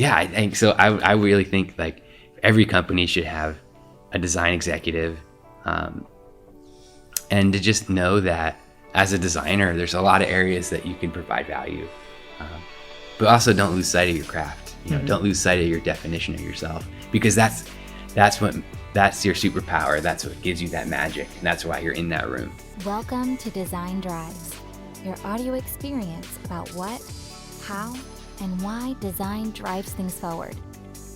Yeah, I think so. I really think like every company should have a design executive, and to just know that as a designer, there's a lot of areas that you can provide value, but also don't lose sight of your craft. Don't lose sight of your definition of yourself, because that's your superpower. That's what gives you that magic, and that's why you're in that room. Welcome to Design Drives, your audio experience about what, how, and why design drives things forward.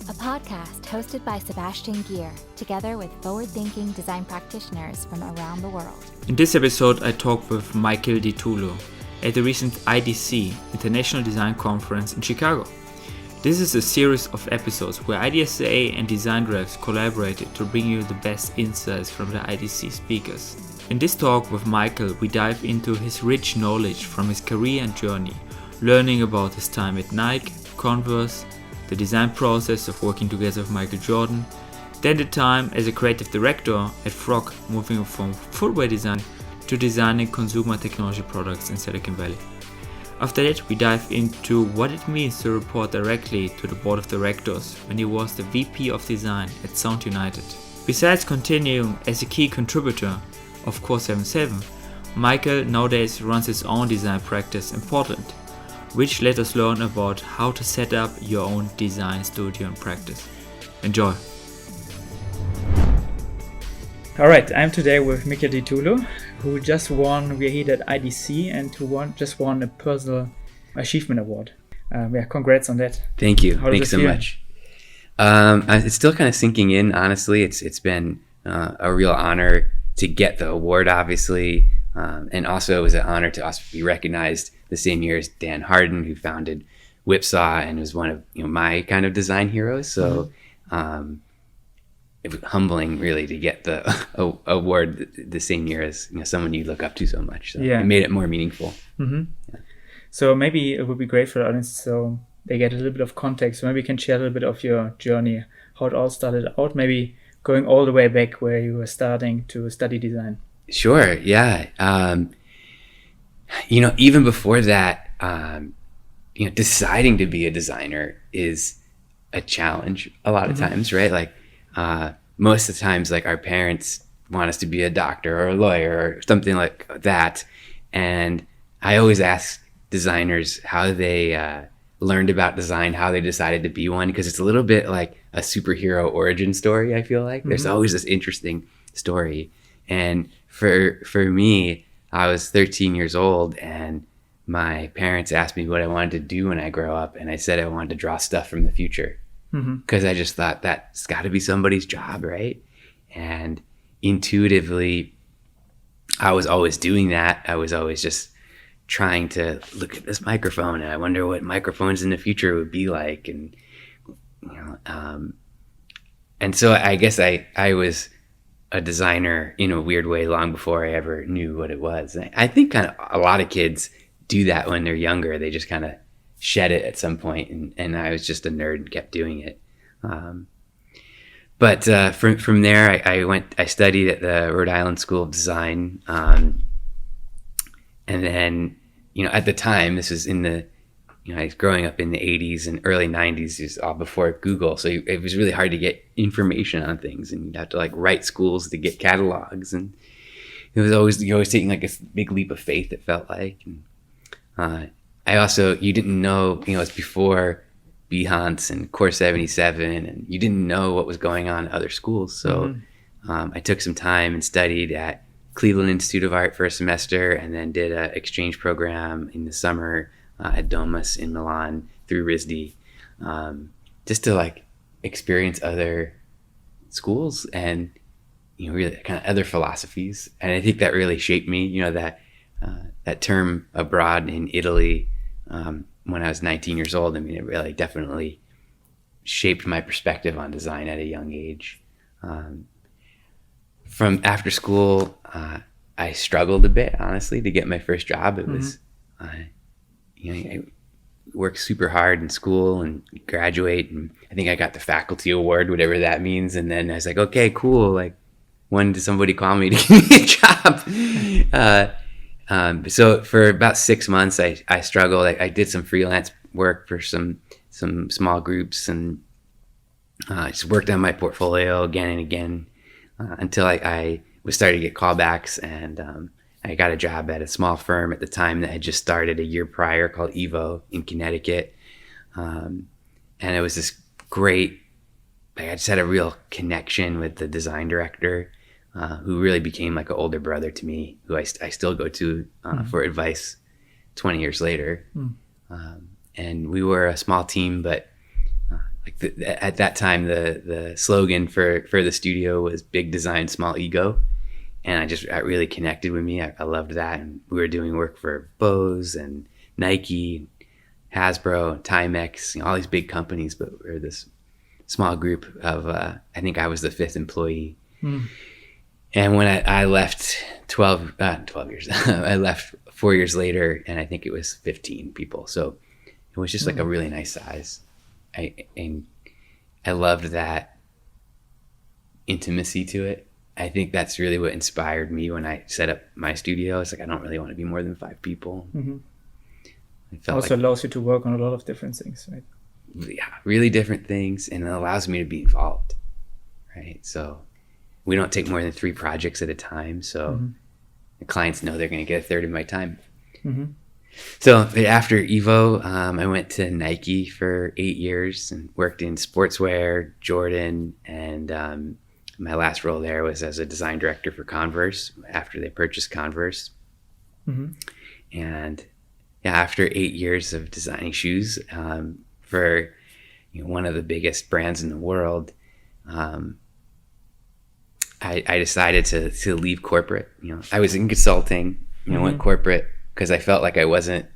A podcast hosted by Sebastian Gier, together with forward-thinking design practitioners from around the world. In this episode, I talk with Michael DiTullo at the recent IDSA, International Design Conference in Chicago. This is a series of episodes where IDSA and Design Drives collaborated to bring you the best insights from the IDSA speakers. In this talk with Michael, we dive into his rich knowledge from his career and journey, learning about his time at Nike, Converse, the design process of working together with Michael Jordan, then the time as a creative director at Frog, moving from footwear design to designing consumer technology products in Silicon Valley. After that, we dive into what it means to report directly to the board of directors when he was the VP of design at Sound United. Besides continuing as a key contributor of Core 77, Michael nowadays runs his own design practice in Portland, which let us learn about how to set up your own design studio and practice. Enjoy! Alright, I'm today with Michael DiTullo, who just won, we're here at IDC, and who just won a personal achievement award. Congrats on that. Thank you. Thanks so much. It's still kind of sinking in, honestly. It's been a real honor to get the award, obviously. And also it was an honor to also be recognized the same year as Dan Harden, who founded Whipsaw and was one of my kind of design heroes. So it was humbling, really, to get the award the same year as someone you look up to so much. So it made it more meaningful. Mm-hmm. Yeah. So maybe it would be great for the audience so they get a little bit of context. So maybe you can share a little bit of your journey, how it all started out, maybe going all the way back where you were starting to study design. Sure. Yeah. Even before that, deciding to be a designer is a challenge a lot of times, right? Like, most of the times, like, our parents want us to be a doctor or a lawyer or something like that. And I always ask designers how they learned about design, how they decided to be one, because it's a little bit like a superhero origin story, I feel like. There's always this interesting story. And for me, I was 13 years old, and my parents asked me what I wanted to do when I grow up, and I said I wanted to draw stuff from the future, because I just thought that's got to be somebody's job, right? And intuitively, I was always doing that. I was always just trying to look at this microphone, and I wonder what microphones in the future would be like, and and so I guess I was a designer in a weird way long before I ever knew what it was. I think kind of a lot of kids do that when they're younger. They just kind of shed it at some point, and I was just a nerd and kept doing it. But from there, I studied at the Rhode Island School of Design, and then at the time, this was in the I was growing up in the 80s and early 90s, is all before Google. So it was really hard to get information on things, and you'd have to write schools to get catalogs. And it was always, you're always taking a big leap of faith, it felt like. And you didn't know, it's before Behance and Core 77, and you didn't know what was going on at other schools. So I took some time and studied at Cleveland Institute of Art for a semester, and then did an exchange program in the summer at Domus in Milan through RISD, just to experience other schools and really kind of other philosophies. And I think that really shaped me. That term abroad in Italy, when I was 19 years old, it really definitely shaped my perspective on design at a young age. From after school, I struggled a bit, honestly, to get my first job. It was I worked super hard in school and graduate, and I think I got the faculty award, whatever that means. And then I was like, okay, cool. When did somebody call me to give me a job? So for about 6 months, I struggled. I did some freelance work for some some small groups, and just worked on my portfolio again and again until I was starting to get callbacks, and I got a job at a small firm at the time that had just started a year prior called Evo in Connecticut. And it was this great, I just had a real connection with the design director, who really became like an older brother to me, who I still go to for advice 20 years later. And we were a small team, but at that time, the slogan for the studio was big design, small ego. And I really connected with me. I loved that. And we were doing work for Bose and Nike, Hasbro, Timex, all these big companies, but we were this small group of, I think I was the 5th employee. And when I left 12 years, I left 4 years later, and I think it was 15 people. So it was just like a really nice size. I loved that intimacy to it. I think that's really what inspired me when I set up my studio. It's like, I don't really want to be more than 5 people. It also allows you to work on a lot of different things, right? Yeah, really different things, and it allows me to be involved, right? So we don't take more than 3 projects at a time, so the clients know they're going to get a third of my time. So after Evo, I went to Nike for 8 years and worked in sportswear, Jordan, and my last role there was as a design director for Converse after they purchased Converse. And after 8 years of designing shoes for one of the biggest brands in the world, I decided to leave corporate. I was in consulting, went corporate because I felt like I wasn't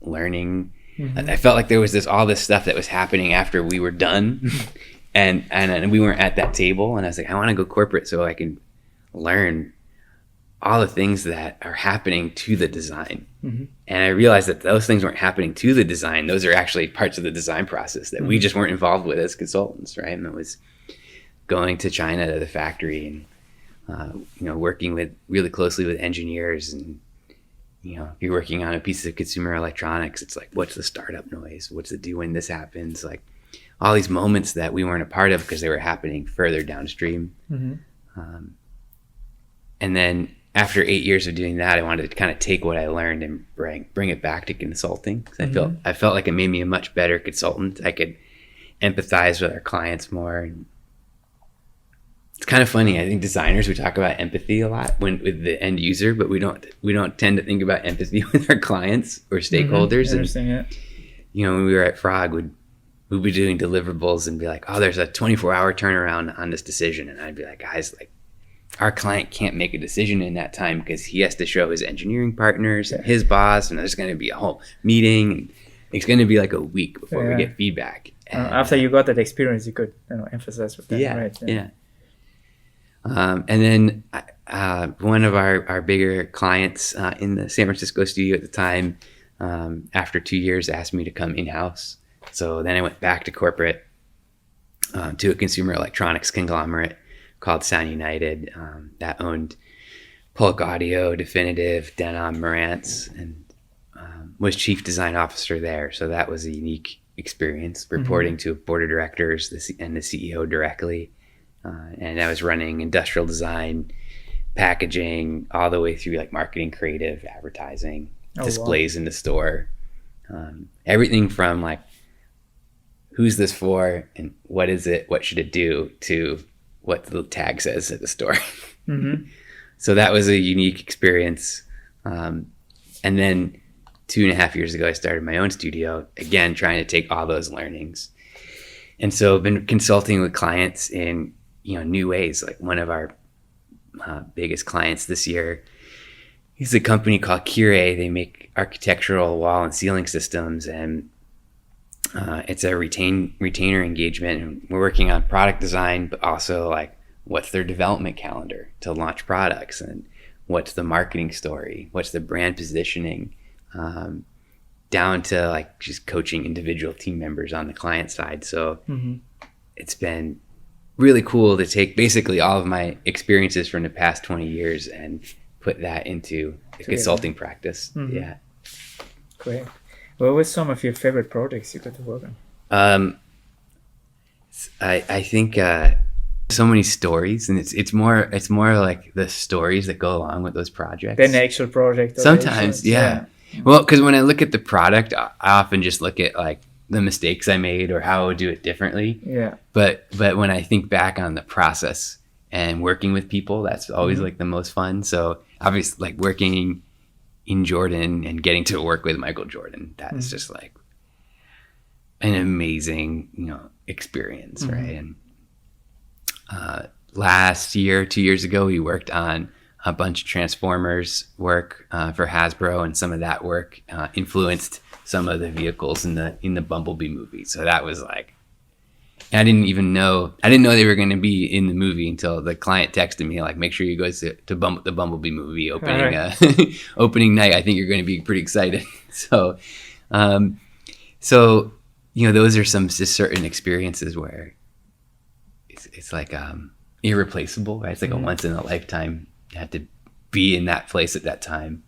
learning. I felt like there was all this stuff that was happening after we were done. And we weren't at that table, and I was like, I want to go corporate so I can learn all the things that are happening to the design. And I realized that those things weren't happening to the design. Those are actually parts of the design process that we just weren't involved with as consultants, right? And it was going to China to the factory and working really closely with engineers, and if you're working on a piece of consumer electronics, it's like, what's the startup noise? What's it do when this happens? Like, all these moments that we weren't a part of because they were happening further downstream. And then after 8 years of doing that, I wanted to kind of take what I learned and bring it back to consulting. 'Cause I felt like it made me a much better consultant. I could empathize with our clients more. And it's kind of funny. I think designers, we talk about empathy a lot with the end user, but we don't tend to think about empathy with our clients or stakeholders. And when we were at Frog, we'd be doing deliverables and be like, oh, there's a 24-hour turnaround on this decision. And I'd be like, guys, like, our client can't make a decision in that time because he has to show his engineering partners and his boss, and there's going to be a whole meeting. And it's going to be like a week before we get feedback. And after you got that experience, you could emphasize with that, right? Yeah. And then one of our bigger clients in the San Francisco studio at the time, after 2 years, asked me to come in-house. So then I went back to corporate, to a consumer electronics conglomerate called Sound United, that owned Polk Audio, Definitive, Denon, Marantz, and was chief design officer there. So that was a unique experience, reporting to board of directors and the CEO directly. And I was running industrial design, packaging, all the way through like marketing, creative, advertising, displays in the store. Everything from like, who's this for and what is it, what should it do, to what the tag says at the store. So that was a unique experience. And then 2.5 years ago, I started my own studio, again, trying to take all those learnings. And so I've been consulting with clients in new ways. Like one of our biggest clients this year, he's a company called Kire. They make architectural wall and ceiling systems, and it's a retainer engagement. And we're working on product design, but also like, what's their development calendar to launch products, and what's the marketing story, what's the brand positioning, down to like just coaching individual team members on the client side. So it's been really cool to take basically all of my experiences from the past 20 years and put that into a consulting practice. Yeah. Great. What were some of your favorite projects you got to work on? I think so many stories, and it's more like the stories that go along with those projects than the actual project. Sometimes, yeah. Well, because when I look at the product, I often just look at like the mistakes I made or how I would do it differently. Yeah. But when I think back on the process and working with people, that's always like the most fun. So obviously, like working in Jordan and getting to work with Michael Jordan, that is just like an amazing, experience, right? And last year, 2 years ago, we worked on a bunch of Transformers work for Hasbro, and some of that work influenced some of the vehicles in the Bumblebee movie. So that was like, I didn't know they were going to be in the movie until the client texted me like, make sure you go to the Bumblebee movie opening opening night. I think you're going to be pretty excited. So those are some just certain experiences where it's like irreplaceable, right? It's like a once in a lifetime. You have to be in that place at that time.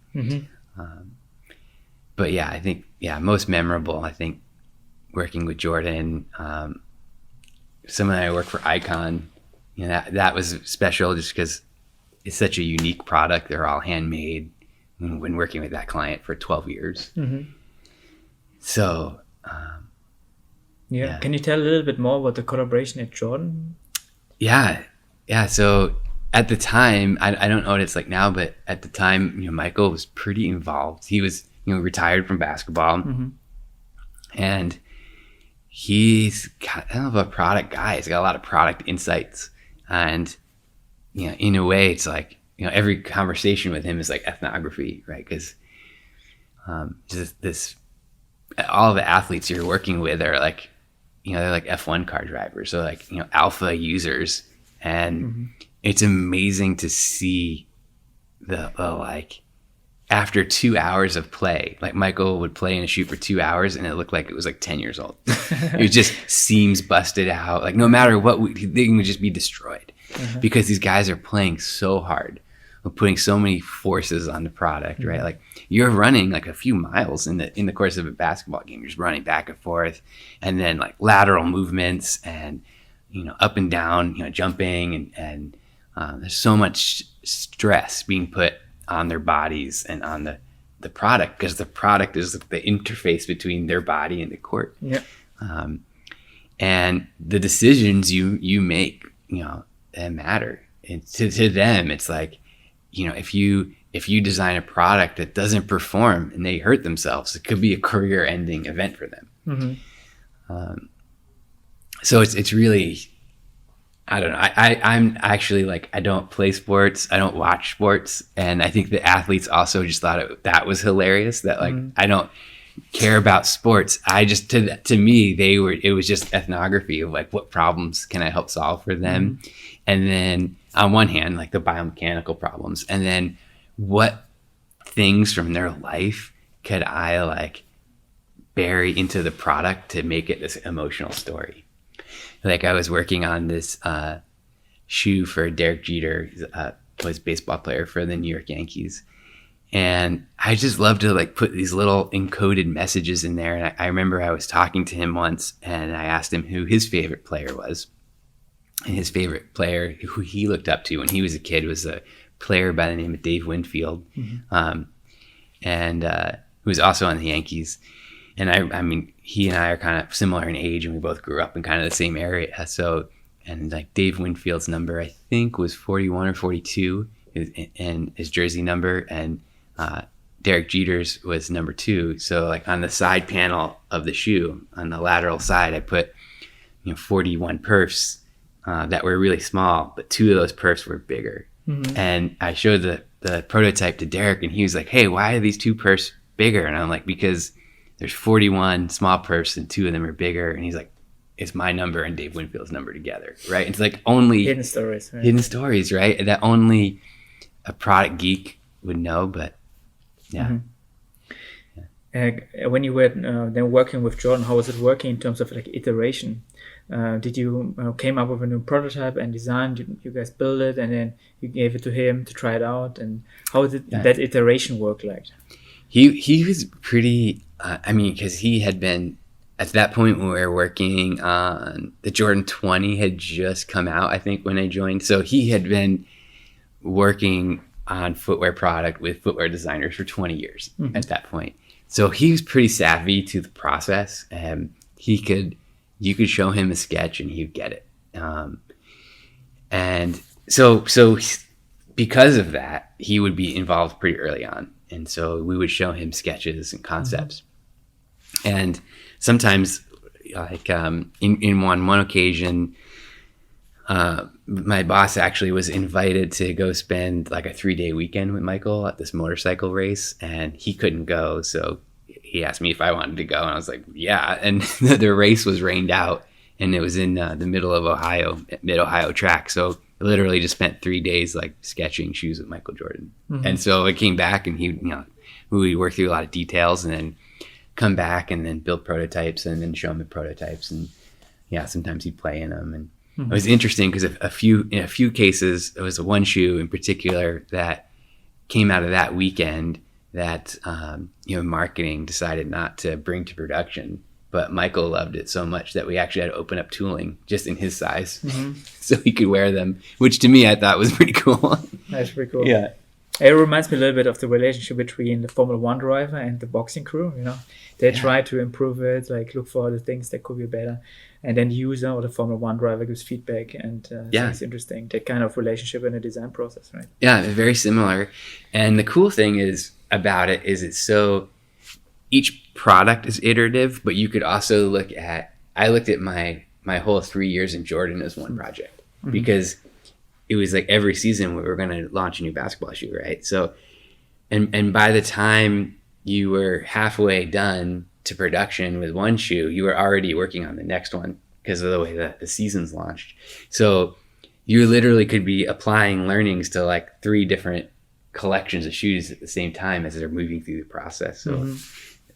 But yeah, I think most memorable, I think working with Jordan. Someone I work for Icon, that was special just because it's such a unique product. They're all handmade. When working with that client for 12 years. So can you tell a little bit more about the collaboration at Jordan? Yeah. So at the time, I don't know what it's like now, but at the time, Michael was pretty involved. He was, retired from basketball, and he's kind of a product guy. He's got a lot of product insights, and in a way, it's like every conversation with him is like ethnography, right? Because just all the athletes you're working with are like, they're like F1 car drivers, so like alpha users, and it's amazing to see the like after 2 hours of play, like Michael would play in a shoot for 2 hours and it looked like it was like 10 years old. It just seams busted out, like no matter what, they would just be destroyed because these guys are playing so hard, putting so many forces on the product, right? Like you're running like a few miles in the course of a basketball game. You're just running back and forth, and then like lateral movements and up and down, jumping, and there's so much stress being put on their bodies and on the product, because the product is the interface between their body and the court. And the decisions you make, that matter. And to them, it's like, if you design a product that doesn't perform and they hurt themselves, it could be a career-ending event for them. So it's really, I don't know. I'm actually like, I don't play sports. I don't watch sports. And I think the athletes also just thought that was hilarious, that like, I don't care about sports. I just, to me, it was just ethnography of like, what problems can I help solve for them? And then on one hand, like the biomechanical problems, and then what things from their life could I like bury into the product to make it this emotional story? Like I was working on this shoe for Derek Jeter, was a baseball player for the New York Yankees. And I just love to like put these little encoded messages in there. And I remember I was talking to him once and I asked him who his favorite player was. And his favorite player who he looked up to when he was a kid was a player by the name of Dave Winfield, and who was also on the Yankees. And I mean, he and I are kind of similar in age, and we both grew up in kind of the same area. So, and like Dave Winfield's number, I think, was 41 or 42, and his jersey number, and Derek Jeter's was number 2. So, like on the side panel of the shoe, on the lateral side, I put 41 perfs that were really small, but 2 of those perfs were bigger. And I showed the prototype to Derek, and he was like, "Hey, why are these 2 perfs bigger?" And I'm like, "Because there's 41 small perfs and 2 of them are bigger." And he's like, "It's my number and Dave Winfield's number together," right? It's like only hidden stories, right? That only a product geek would know. But yeah. When you were then working with Jordan, how was it working in terms of like iteration? Did you came up with a new prototype and design? You guys build it and then you gave it to him to try it out? And how did that iteration work like? He was pretty, because he had been at that point we were working on the Jordan 20 had just come out, I think, when I joined. So he had been working on footwear product with footwear designers for 20 years at that point. So he was pretty savvy to the process, and you could show him a sketch and he'd get it. And so because of that, he would be involved pretty early on. And so we would show him sketches and concepts. And sometimes, like in one occasion, my boss actually was invited to go spend like a 3-day weekend with Michael at this motorcycle race, and he couldn't go. So he asked me if I wanted to go, and I was like, yeah. And the race was rained out, and it was in the middle of Ohio, mid-Ohio track. So I literally just spent 3 days like sketching shoes with Michael Jordan. And so I came back, and we would work through a lot of details, and then come back and then build prototypes and then show him the prototypes. And yeah, sometimes he'd play in them. And it was interesting because in a few cases, there was one shoe in particular that came out of that weekend that marketing decided not to bring to production, but Michael loved it so much that we actually had to open up tooling just in his size so he could wear them, which to me I thought was pretty cool. That's pretty cool. Yeah. It reminds me a little bit of the relationship between the Formula One driver and the boxing crew. They try to improve it, like look for the things that could be better, and then the user or the Formula One driver gives feedback, and it's interesting, that kind of relationship in the design process, right? Yeah, very similar. And the cool thing about it is it's so each product is iterative, but you could also I looked at my whole 3 years in Jordan as one project because it was like every season we were going to launch a new basketball shoe, right? So, and by the time you were halfway done to production with one shoe, you were already working on the next one because of the way that the season's launched. So you literally could be applying learnings to like 3 different collections of shoes at the same time as they're moving through the process. So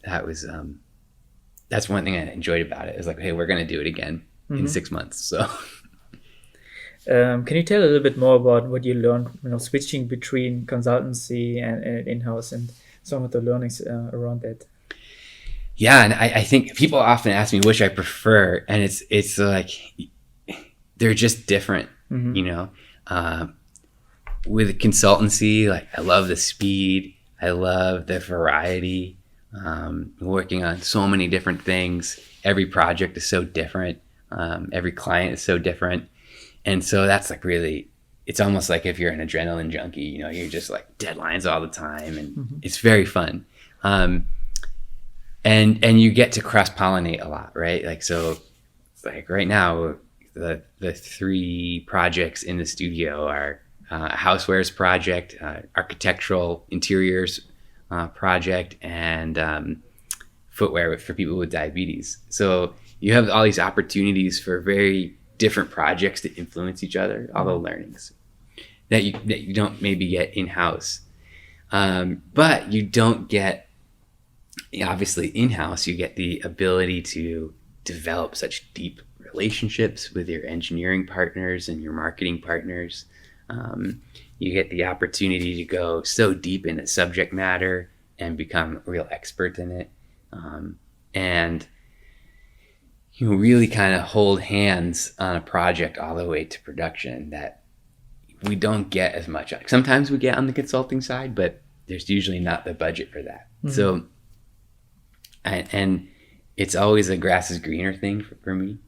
that was, that's one thing I enjoyed about it. It was like, hey, we're going to do it again in 6 months. So. Can you tell a little bit more about what you learned, switching between consultancy and in-house, and some of the learnings around that? Yeah, and I think people often ask me which I prefer, and it's like they're just different, With consultancy, like I love the speed, I love the variety, working on so many different things. Every project is so different. Every client is so different. And so that's like really, it's almost like if you're an adrenaline junkie, you're just like deadlines all the time, and it's very fun. And you get to cross-pollinate a lot, right? Like, so like right now, the 3 projects in the studio are a housewares project, architectural interiors project, and footwear for people with diabetes. So you have all these opportunities for very different projects to influence each other, all the learnings that you don't maybe get in-house. But you don't get, obviously in-house, you get the ability to develop such deep relationships with your engineering partners and your marketing partners. You get the opportunity to go so deep into subject matter and become a real expert in it. And you really kind of hold hands on a project all the way to production that we don't get as much. Sometimes we get on the consulting side, but there's usually not the budget for that. So, and it's always a grass is greener thing for me.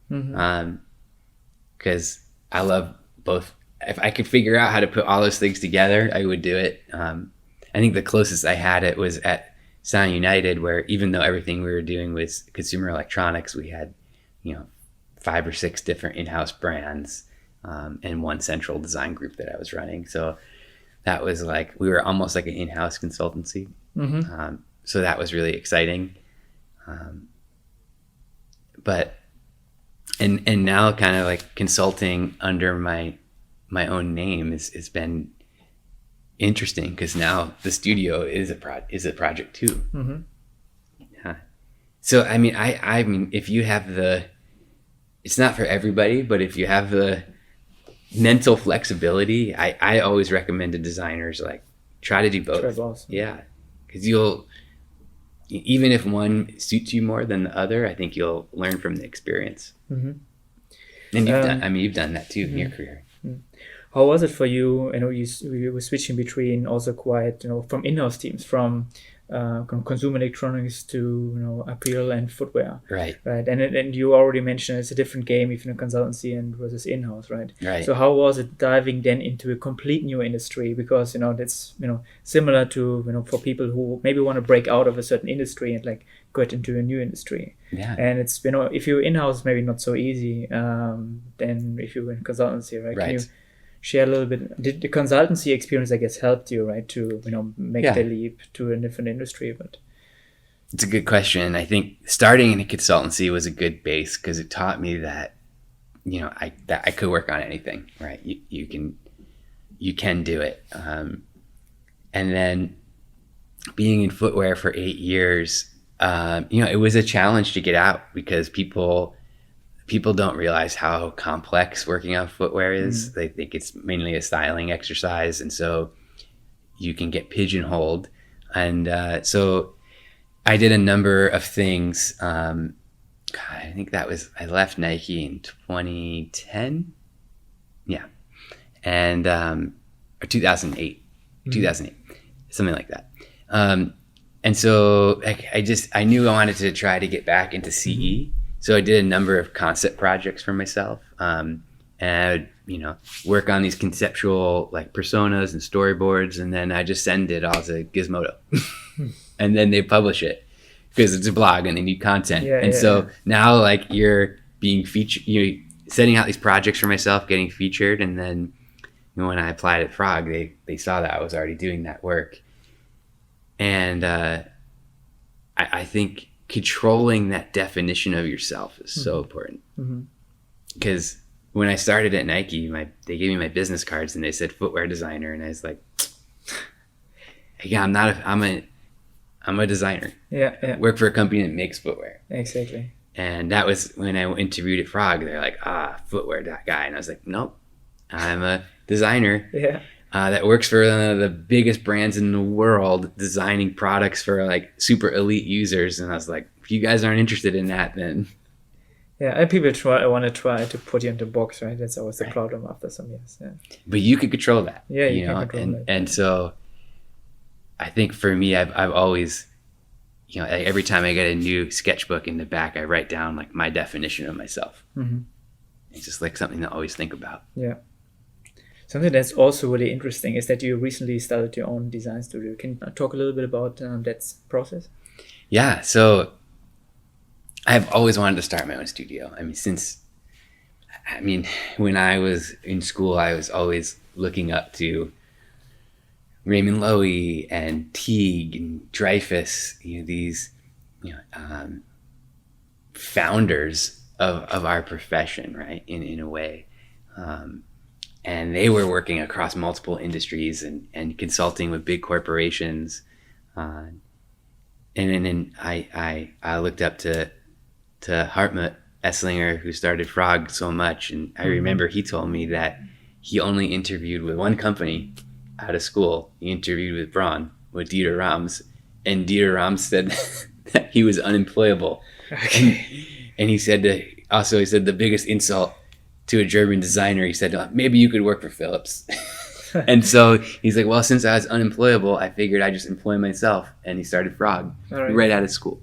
Because I love both. If I could figure out how to put all those things together, I would do it. I think the closest I had it was at Sound United, where even though everything we were doing was consumer electronics, we had 5 or 6 different in-house brands and one central design group that I was running. So that was like, we were almost like an in-house consultancy. So that was really exciting. But now kind of like consulting under my own name has been interesting, because now the studio is a project too. Yeah. So I mean, if you have it's not for everybody, but if you have the mental flexibility, I always recommend to designers, like, try to do both. Awesome. Yeah, because even if one suits you more than the other, I think you'll learn from the experience. Mm-hmm. And you've done that too in your career. How was it for you? You were switching between also quite, from in-house teams, from consumer electronics to apparel and footwear, right? And you already mentioned it's a different game, even a consultancy and versus in-house, right? So how was it diving then into a complete new industry? Because that's similar to for people who maybe want to break out of a certain industry and like get into a new industry. Yeah. And it's if you're in-house, maybe not so easy. Than if you're in consultancy, right? Can you share a little bit? Did the consultancy experience, I guess, helped you, right, to make the leap to a different industry? But it's a good question. I think starting in a consultancy was a good base because it taught me that that I could work on anything, right? You can do it. And then being in footwear for 8 years, it was a challenge to get out because people don't realize how complex working on footwear is. They think it's mainly a styling exercise, and so you can get pigeonholed. And so I did a number of things. I think I left Nike in 2010. Yeah. And, or 2008, 2008, something like that. And so I knew I wanted to try to get back into CE. So I did a number of concept projects for myself, and I would, work on these conceptual like personas and storyboards, and then I just send it all to Gizmodo, and then they publish it because it's a blog and they need content. So now like you're being featured, you're setting out these projects for myself, getting featured, and then when I applied at Frog, they saw that I was already doing that work, and I think controlling that definition of yourself is so important. Because when I started at Nike, they gave me my business cards and they said footwear designer, and I was like, yeah, I'm a designer. Work for a company that makes footwear. Exactly. And that was when I interviewed at Frog. They're like, footwear guy, and I was like, nope, I'm a designer. That works for the biggest brands in the world, designing products for like super elite users. And I was like, if you guys aren't interested in that, then and people want to try to put you into a box, right? That's always the problem after some years. But you could control that. You can control that. And so I think for me, I've always, every time I get a new sketchbook in the back, I write down like my definition of myself. It's just like something to always think about. Something that's also really interesting is that you recently started your own design studio. Can you talk a little bit about that process? Yeah, so I've always wanted to start my own studio. When I was in school, I was always looking up to Raymond Loewy and Teague and Dreyfus, these founders of our profession, right, in a way. And they were working across multiple industries and consulting with big corporations. And then I looked up to Hartmut Esslinger, who started Frog, so much. And I remember he told me that he only interviewed with one company out of school. He interviewed with Braun, with Dieter Rams. And Dieter Rams said that he was unemployable. And he said the biggest insult to a German designer, he said, maybe you could work for Philips. And so he's like, well, since I was unemployable, I figured I'd just employ myself. And he started Frog right out of school.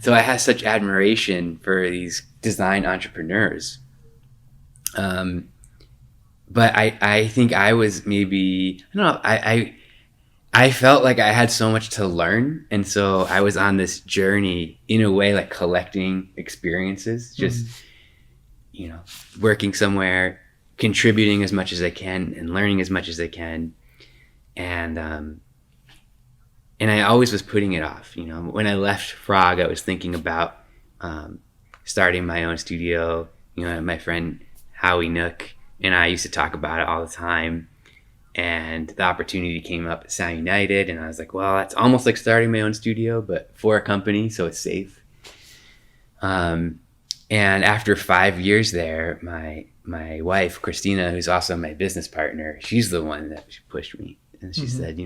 So I have such admiration for these design entrepreneurs. But I think I was maybe, I don't know, I felt like I had so much to learn. And so I was on this journey in a way, like collecting experiences, just working somewhere, contributing as much as I can and learning as much as I can. And I always was putting it off. When I left Frog, I was thinking about starting my own studio. My friend Howie Nook and I used to talk about it all the time. And the opportunity came up at Sound United, and I was like, well, that's almost like starting my own studio, but for a company, so it's safe. And after 5 years there, my wife, Christina, who's also my business partner, she's the one that pushed me. And she said,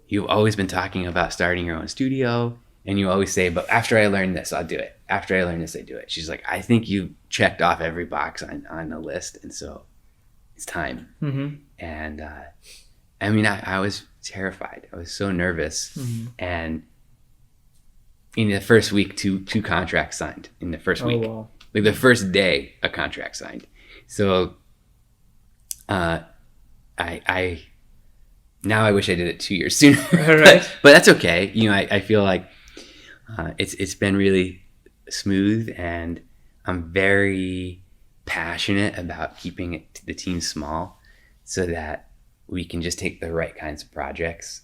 you've always been talking about starting your own studio, and you always say, but after I learn this, I'll do it. After I learn this, I do it. She's like, I think you checked off every box on the list, and so it's time. And I mean, I was terrified. I was so nervous. And in the first week, two contracts signed in the first week. Wow. Like the first day, a contract signed. So I now I wish I did it 2 years sooner. Right. But that's okay. You know, I feel like it's been really smooth, and I'm very passionate about keeping the team small so that we can just take the right kinds of projects,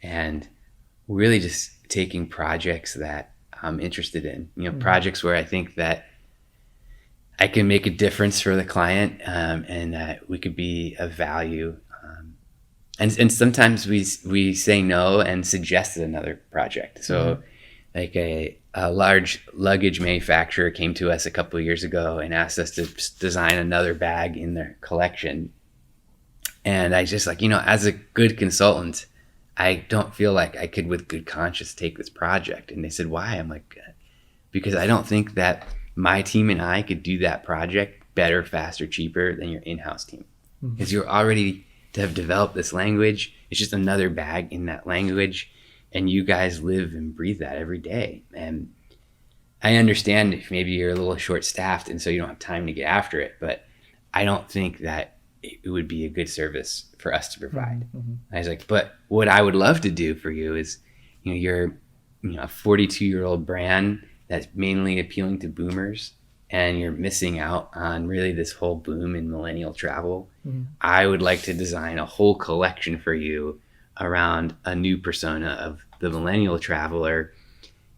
and really just taking projects that I'm interested in, you know, projects where I think that I can make a difference for the client, and that we could be of value. And sometimes we say no and suggest another project. So like a large luggage manufacturer came to us a couple of years ago and asked us to design another bag in their collection. And I just like, you know, as a good consultant, I don't feel like I could with good conscience take this project. And they said, why? I'm like, because I don't think that my team and I could do that project better, faster, cheaper than your in-house team. Because you're already to have developed this language. It's just another bag in that language. And you guys live and breathe that every day. And I understand if maybe you're a little short-staffed and so you don't have time to get after it. But I don't think that it would be a good service for us to provide. I was like, but what I would love to do for you is, you know, you're a 42-year-old brand that's mainly appealing to boomers, and you're missing out on really this whole boom in millennial travel. I would like to design a whole collection for you around a new persona of the millennial traveler,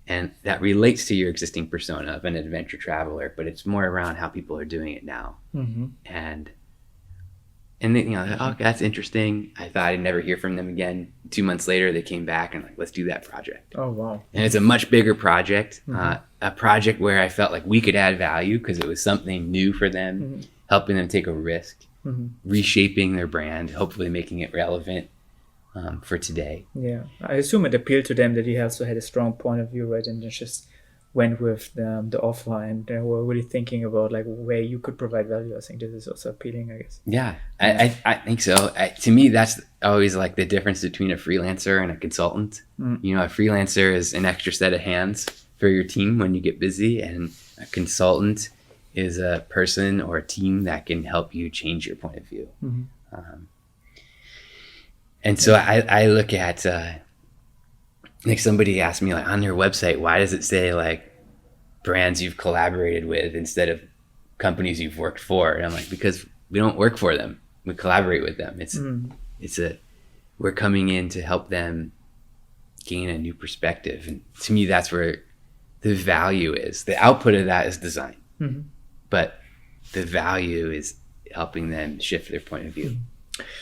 and that relates to your existing persona of an adventure traveler, but it's more around how people are doing it now. And then, you know, oh, that's interesting. I thought I'd never hear from them again. 2 months later, they came back and like, let's do that project. Oh, wow. And it's a much bigger project, a project where I felt like we could add value because it was something new for them, helping them take a risk, reshaping their brand, hopefully making it relevant for today. Yeah, I assume it appealed to them that you also had a strong point of view, right? And just went with the offer, and they were really thinking about like where you could provide value. I think this is also appealing, I guess. Yeah, I think so. To me, that's always like the difference between a freelancer and a consultant. You know, a freelancer is an extra set of hands for your team when you get busy, and a consultant is a person or a team that can help you change your point of view. And so I look at like somebody asked me like on their website, why does it say like brands you've collaborated with instead of companies you've worked for? And I'm like, because we don't work for them, we collaborate with them. We're coming in to help them gain a new perspective, and to me that's where the value is. The output of that is design, but the value is helping them shift their point of view.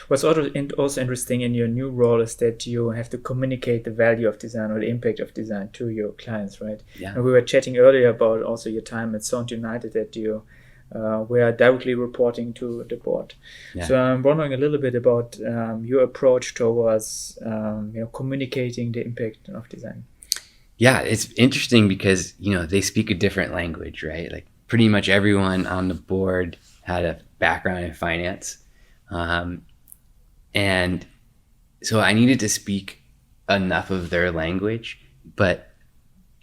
What's also interesting in your new role is that you have to communicate the value of design or the impact of design to your clients, right? Yeah. And we were chatting earlier about also your time at Sound United that you were directly reporting to the board. Yeah. So I'm wondering a little bit about your approach towards communicating the impact of design. Yeah, it's interesting because, you know, they speak a different language, right? Like pretty much everyone on the board had a background in finance. And so I needed to speak enough of their language, but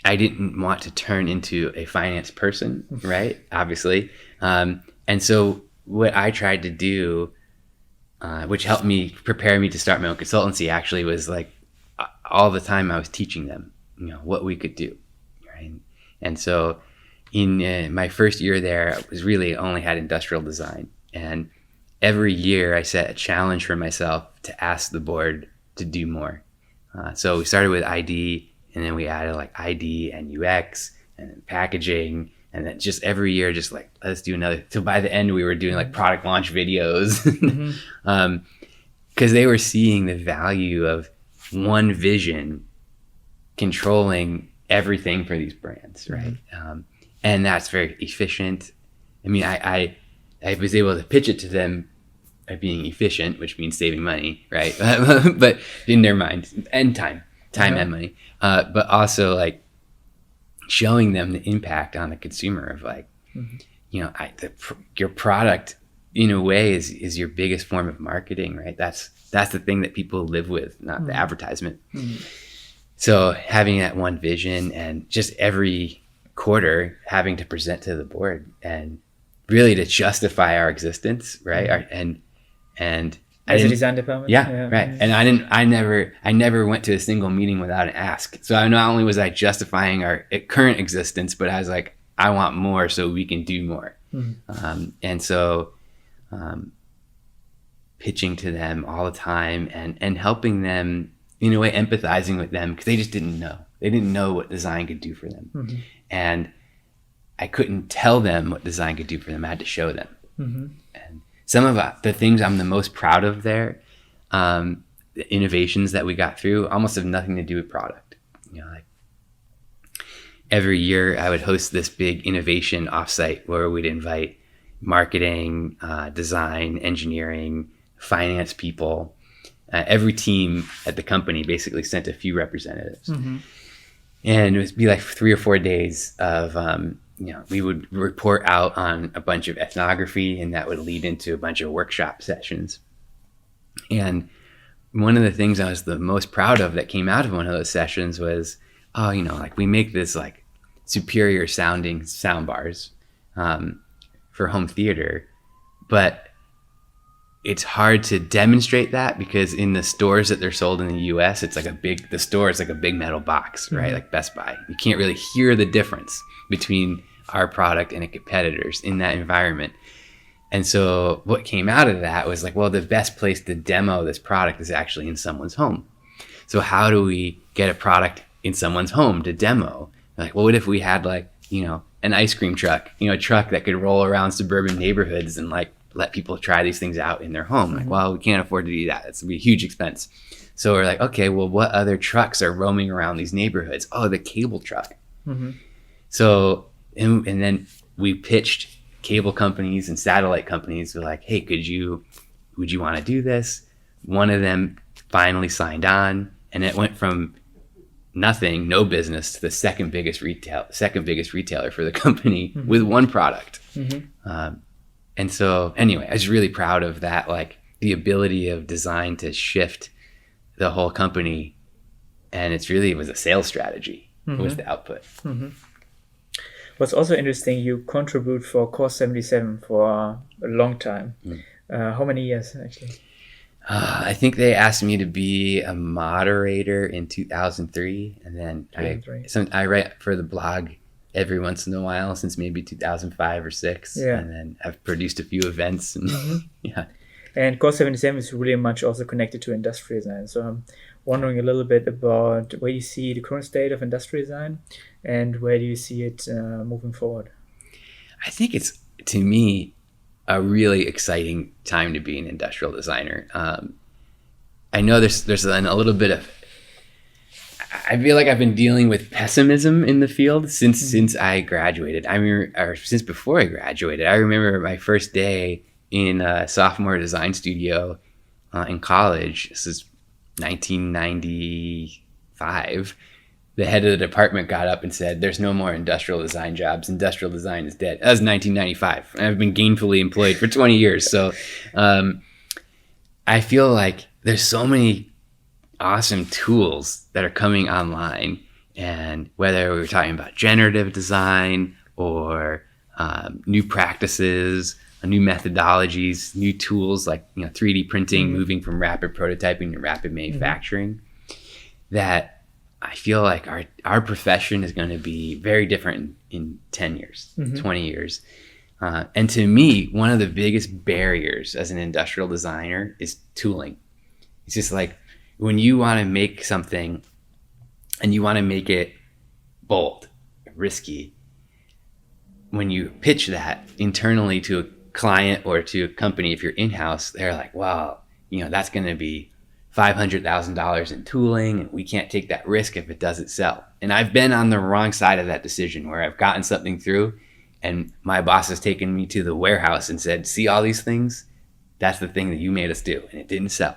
I didn't want to turn into a finance person, right? Obviously. And so what I tried to do, which helped me prepare me to start my own consultancy, actually was like all the time I was teaching them, you know, what we could do, right? And so in my first year there, I was really only had industrial design, and every year I set a challenge for myself to ask the board to do more. So we started with ID, and then we added like ID and UX and then packaging, and then just every year, just like, let's do another. So by the end, we were doing like product launch videos because they were seeing the value of one vision controlling everything for these brands, right? And that's very efficient. I mean, I was able to pitch it to them are being efficient, which means saving money, right? But in their mind, and time and money, but also like showing them the impact on the consumer of like, your product in a way is your biggest form of marketing, right? That's the thing that people live with, not the advertisement. So having that one vision and just every quarter having to present to the board and really to justify our existence, right? And as a design department, right. And I never went to a single meeting without an ask. So not only was I justifying our current existence, but I was like, I want more so we can do more. And so pitching to them all the time and helping them, in a way, empathizing with them, because they just didn't know. They didn't know what design could do for them. And I couldn't tell them what design could do for them. I had to show them. And some of the things I'm the most proud of there, the innovations that we got through, almost have nothing to do with product. Like every year I would host this big innovation offsite where we'd invite marketing, design, engineering, finance people. Every team at the company basically sent a few representatives. And it would be like 3 or 4 days of, we would report out on a bunch of ethnography, and that would lead into a bunch of workshop sessions. And one of the things I was the most proud of that came out of one of those sessions was, like we make this like superior sounding sound bars for home theater, but it's hard to demonstrate that because in the stores that they're sold in the US, it's like the store is like a big metal box, right? Like Best Buy. You can't really hear the difference between our product and a competitor's in that environment. And so what came out of that was like, well, the best place to demo this product is actually in someone's home. So how do we get a product in someone's home to demo? Like, well, what if we had like, an ice cream truck, a truck that could roll around suburban neighborhoods and like let people try these things out in their home. Like, well, we can't afford to do that. It's gonna be a huge expense. So we're like, okay, well, what other trucks are roaming around these neighborhoods? Oh, the cable truck. So, and then we pitched cable companies and satellite companies. We're like, hey, would you want to do this? One of them finally signed on, and it went from nothing, no business, to the second biggest retailer for the company with one product. And so anyway, I was really proud of that, like the ability of design to shift the whole company. And it was a sales strategy was the output. What's also interesting, you contribute for Course 77 for a long time. How many years actually? I think they asked me to be a moderator in 2003. And then I write for the blog every once in a while since maybe 2005 or 6. And then I've produced a few events. And And Course 77 is really much also connected to industrial design. So I'm wondering a little bit about where you see the current state of industrial design and where do you see it moving forward? I think it's, to me, a really exciting time to be an industrial designer. I know there's a little bit of, I feel like I've been dealing with pessimism in the field since I graduated. Or since before I graduated. I remember my first day in a sophomore design studio in college. This is 1995. The head of the department got up and said, "There's no more industrial design jobs. Industrial design is dead." That was 1995. And I've been gainfully employed for 20 years. So I feel like there's so many awesome tools that are coming online, and whether we were talking about generative design or new practices, new methodologies, new tools like 3D printing, moving from rapid prototyping to rapid manufacturing, that I feel like our profession is going to be very different in 10 years, 20 years. And to me, one of the biggest barriers as an industrial designer is tooling. It's just like, when you want to make something and you want to make it bold, risky, when you pitch that internally to a client or to a company, if you're in-house, they're like, wow, that's going to be $500,000 in tooling, and we can't take that risk if it doesn't sell. And I've been on the wrong side of that decision where I've gotten something through and my boss has taken me to the warehouse and said, see all these things? that's the thing that you made us do, and it didn't sell.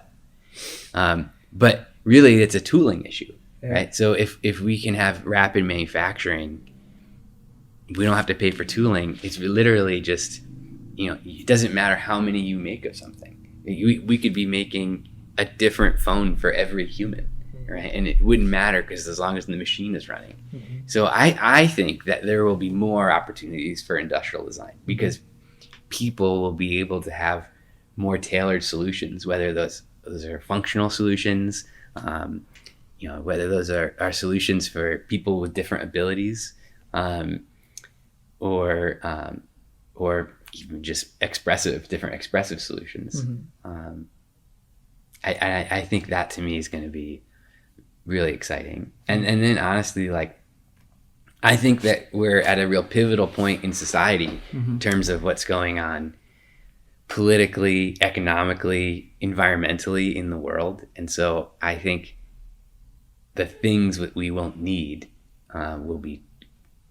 But really, it's a tooling issue, right? So if we can have rapid manufacturing, we don't have to pay for tooling. It's literally just, it doesn't matter how many you make of something. We could be making a different phone for every human, right? And it wouldn't matter, because as long as the machine is running. So I think that there will be more opportunities for industrial design, because people will be able to have more tailored solutions, whether those are functional solutions, whether those are solutions for people with different abilities, or even just different expressive solutions. I think that, to me, is going to be really exciting. And then honestly, like, I think that we're at a real pivotal point in society in terms of what's going on politically, economically, environmentally in the world. And so I think the things that we won't need will be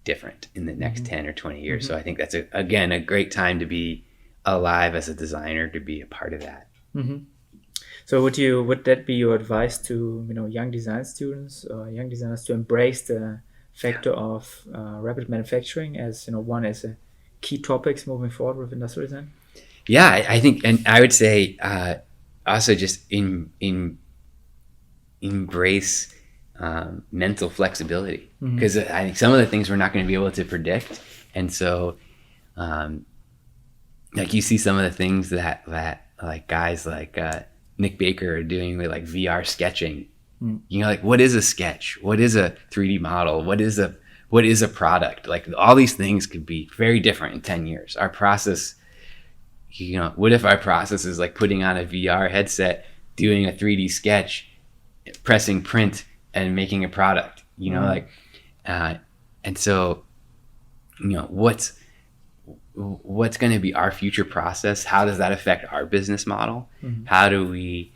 different in the next 10 or 20 years. So I think that's, again, a great time to be alive as a designer, to be a part of that. So would that be your advice to young design students or young designers to embrace the factor of rapid manufacturing as one as a key topics moving forward with industrial design? Yeah, I think, and I would say also just embrace mental flexibility, because I think some of the things we're not going to be able to predict, and so like you see some of the things that like guys like Nick Baker are doing with like VR sketching. Like, what is a sketch? What is a 3D model? What is a product? Like, all these things could be very different in 10 years. Our process, what if our process is like putting on a VR headset, doing a 3D sketch, pressing print, and making a product, and so, what's going to be our future process? How does that affect our business model? How do we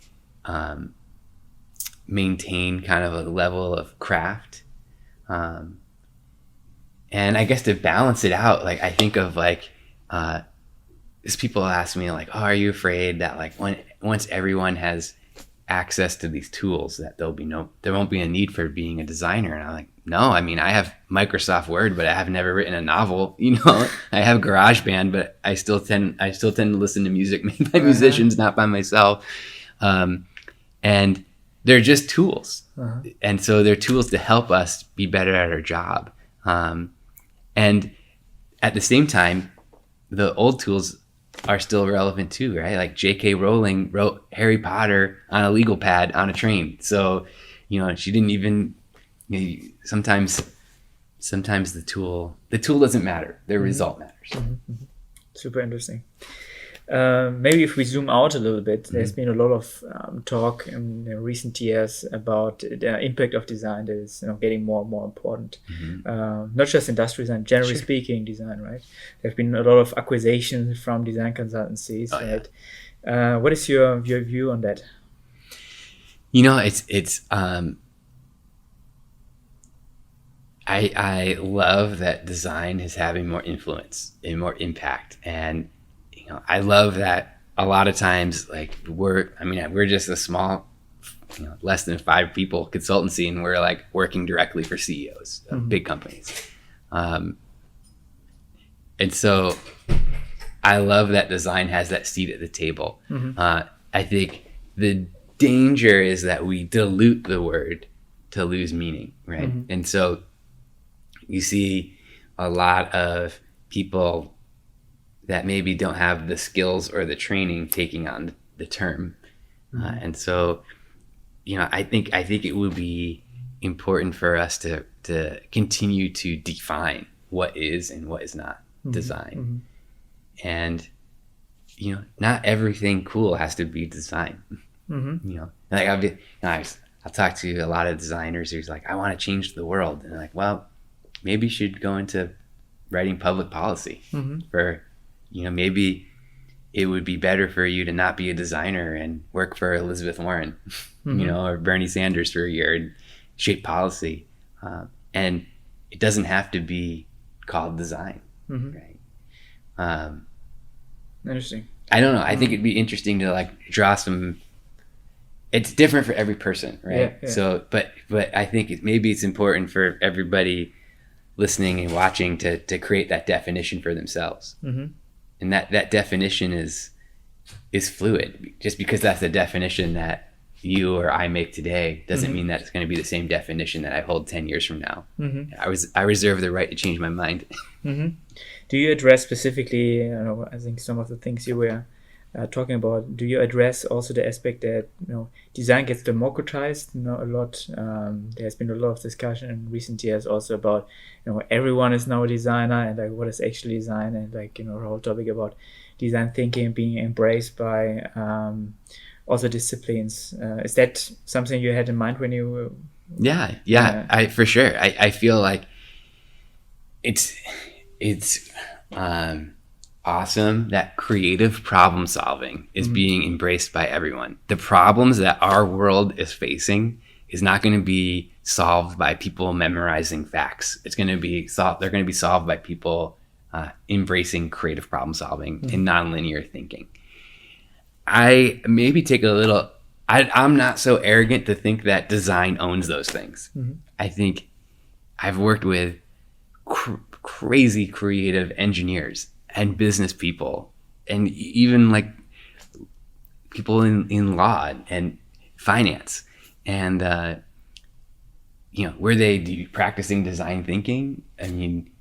maintain kind of a level of craft? And I guess to balance it out, like, I think of like, as people ask me like, oh, are you afraid that like once everyone has access to these tools that there won't be a need for being a designer? And I'm like, no, I mean, I have Microsoft Word, but I have never written a novel. I have GarageBand, but I still tend to listen to music made by musicians, not by myself. And they're just tools. And so they're tools to help us be better at our job. And at the same time, the old tools are still relevant too, right? Like J.K. Rowling wrote Harry Potter on a legal pad on a train. So, she didn't even, sometimes the tool doesn't matter. The result matters. Super interesting. Maybe if we zoom out a little bit, there's been a lot of talk in recent years about the impact of design that is getting more and more important. Not just industrial design, generally speaking, design, right? There have been a lot of acquisitions from design consultancies, right? Yeah. What is your view on that? It's I love that design is having more influence and more impact, and I love that a lot of times, like, we're just a small, less than 5 people consultancy, and we're like working directly for CEOs of big companies. And so I love that design has that seat at the table. I think the danger is that we dilute the word to lose meaning, right? And so you see a lot of people that maybe don't have the skills or the training taking on the term. And so, I think it would be important for us to continue to define what is and what is not design. And, not everything cool has to be design. Like I'll talk to a lot of designers who's like, I want to change the world. And they're like, well, maybe you should go into writing public policy for, maybe it would be better for you to not be a designer and work for Elizabeth Warren, or Bernie Sanders for a year and shape policy. And it doesn't have to be called design, right? Interesting. I don't know. I think it'd be interesting to like draw some. It's different for every person, right? Yeah. So, but I think maybe it's important for everybody listening and watching to create that definition for themselves. Mm-hmm. And that definition is fluid. Just because that's the definition that you or I make today doesn't mean that it's going to be the same definition that I hold 10 years from now. I reserve the right to change my mind. Do you address specifically, I think some of the things you were talking about, do you address also the aspect that design gets democratized a lot? There's been a lot of discussion in recent years also about everyone is now a designer, and like what is actually design, and like the whole topic about design thinking being embraced by also disciplines. Is that something you had in mind when you I for sure. I feel like it's awesome that creative problem solving is being embraced by everyone. The problems that our world is facing is not going to be solved by people memorizing facts. It's going to be solved. They're going to be solved by people embracing creative problem solving and nonlinear thinking. I maybe take a little. I'm not so arrogant to think that design owns those things. I think I've worked with crazy creative engineers and business people, and even like people in law and finance, and were they practicing design thinking? I mean,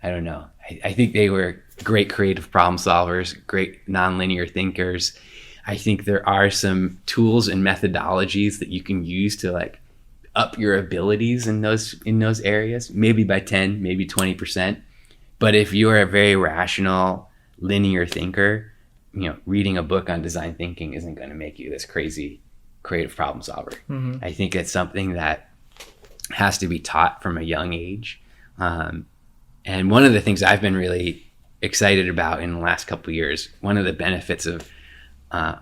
I don't know. I think they were great creative problem solvers, great nonlinear thinkers. I think there are some tools and methodologies that you can use to like up your abilities in those areas, maybe by 10, maybe 20%. But if you're a very rational, linear thinker, reading a book on design thinking isn't going to make you this crazy creative problem solver. I think it's something that has to be taught from a young age. And one of the things I've been really excited about in the last couple of years, one of the benefits of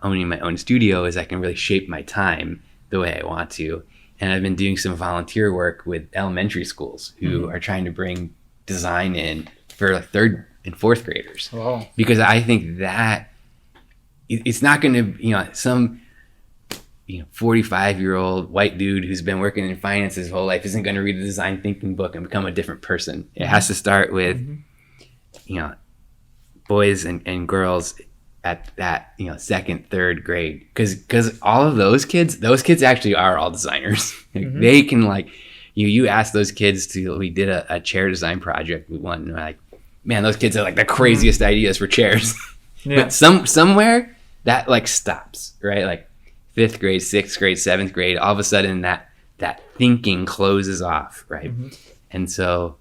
owning my own studio is I can really shape my time the way I want to. And I've been doing some volunteer work with elementary schools who are trying to bring design in for third and fourth graders. Wow. Because I think that it's not going to, some 45-year-old white dude who's been working in finance his whole life isn't going to read a design thinking book and become a different person. It has to start with, boys and girls at that, second, third grade. Because all of those kids actually are all designers. They can like, you ask those kids we did a chair design project with one, and we're like, man, those kids are like the craziest ideas for chairs. But somewhere that like stops, right? Like 5th grade, 6th grade, 7th grade, all of a sudden that thinking closes off, right? And so,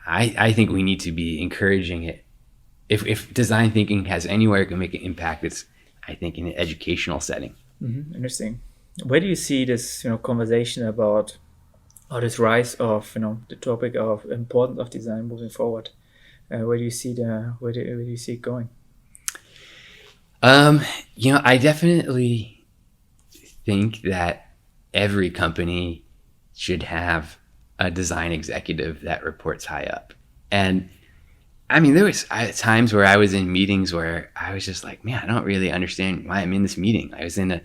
I think we need to be encouraging it. If design thinking has anywhere it can make an impact, it's, I think, in an educational setting. Interesting. Where do you see this, conversation about, or this rise of, the topic of importance of design moving forward? Where do you see where do you see it going? I definitely think that every company should have a design executive that reports high up. And I mean, there was times where I was in meetings where I was just like, man, I don't really understand why I'm in this meeting. I was in a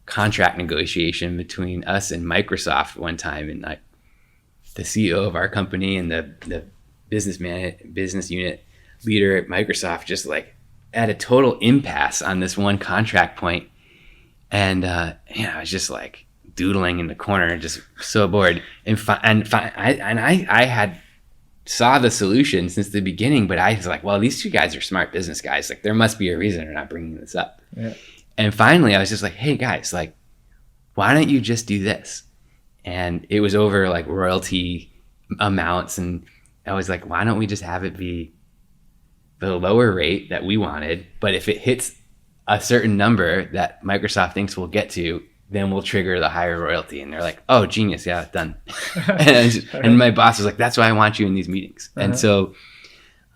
contract negotiation between us and Microsoft one time, and like the CEO of our company and the business unit leader at Microsoft just like at a total impasse on this one contract point. And I was just like doodling in the corner, just so bored. I had saw the solution since the beginning, but I was like, well, these two guys are smart business guys. Like there must be a reason they're not bringing this up. Yeah. And finally I was just like, hey guys, like, why don't you just do this? And it was over like royalty amounts. And I was like, why don't we just have it be the lower rate that we wanted? But if it hits a certain number that Microsoft thinks we'll get to, then we'll trigger the higher royalty. And they're like, oh, genius. Yeah, done. and my boss was like, that's why I want you in these meetings. And so,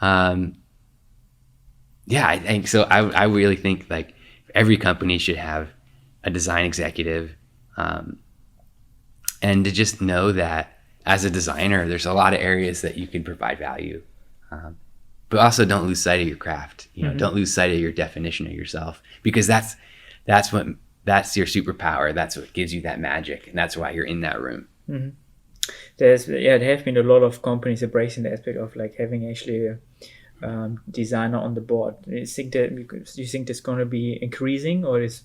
I think so. I really think like every company should have a design executive. And to just know that as a designer, there's a lot of areas that you can provide value. but also don't lose sight of your craft. Don't lose sight of your definition of yourself, because that's your superpower. That's what gives you that magic, and that's why you're in that room. Mm-hmm. There have been a lot of companies embracing the aspect of like having actually a designer on the board. Do you think that's going to be increasing, or is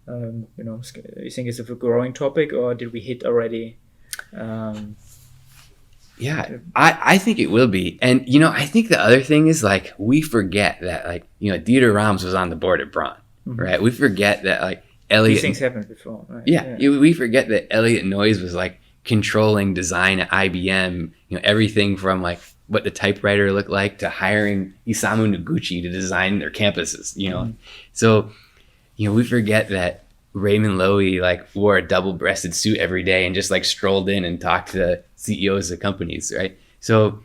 you think it's a growing topic, or did we hit already? I think it will be. And I think the other thing is, like, we forget that, like, Dieter Rams was on the board at Braun, right? We forget that, like, Elliot. These things happened before, right? We forget that Elliot Noyes was like controlling design at IBM. Everything from like what the typewriter looked like to hiring Isamu Noguchi to design their campuses. So we forget that Raymond Loewy like wore a double-breasted suit every day and just like strolled in and talked to the CEOs of companies, right? So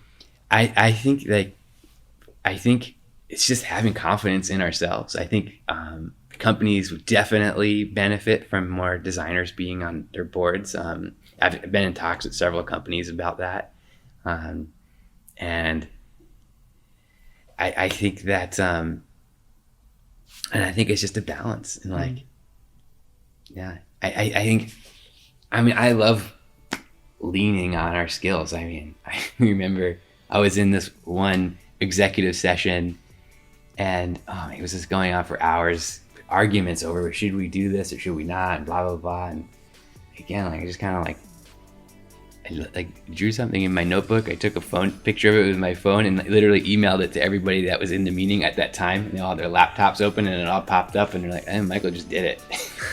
I think it's just having confidence in ourselves. I think companies would definitely benefit from more designers being on their boards. I've been in talks with several companies about that, and I think that, and I think it's just a balance, and like. Yeah, I love leaning on our skills. I remember I was in this one executive session, and it was just going on for hours, arguments over should we do this or should we not, and blah blah blah. And again, like, I just kind of like I drew something in my notebook. I took a picture of it with my phone and literally emailed it to everybody that was in the meeting at that time. And they all had their laptops open, and it all popped up, and they're like, Michael just did it.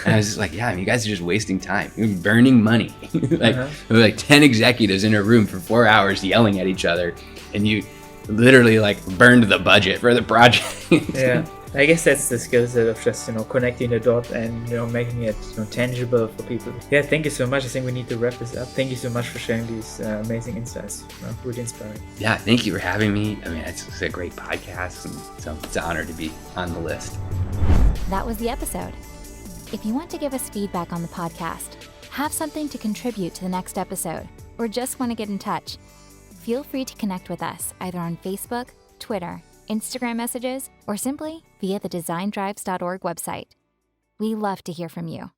And I was just like, you guys are just wasting time. You're burning money. There were like 10 executives in a room for 4 hours yelling at each other, and you literally like burned the budget for the project. Yeah. I guess that's the skill set of just, connecting the dot and, making it tangible for people. Yeah, thank you so much. I think we need to wrap this up. Thank you so much for sharing these amazing insights. Really inspiring. Yeah, thank you for having me. It's a great podcast, and so it's an honor to be on the list. That was the episode. If you want to give us feedback on the podcast, have something to contribute to the next episode, or just want to get in touch, feel free to connect with us either on Facebook, Twitter, Instagram messages, or simply via the designdrives.org website. We love to hear from you.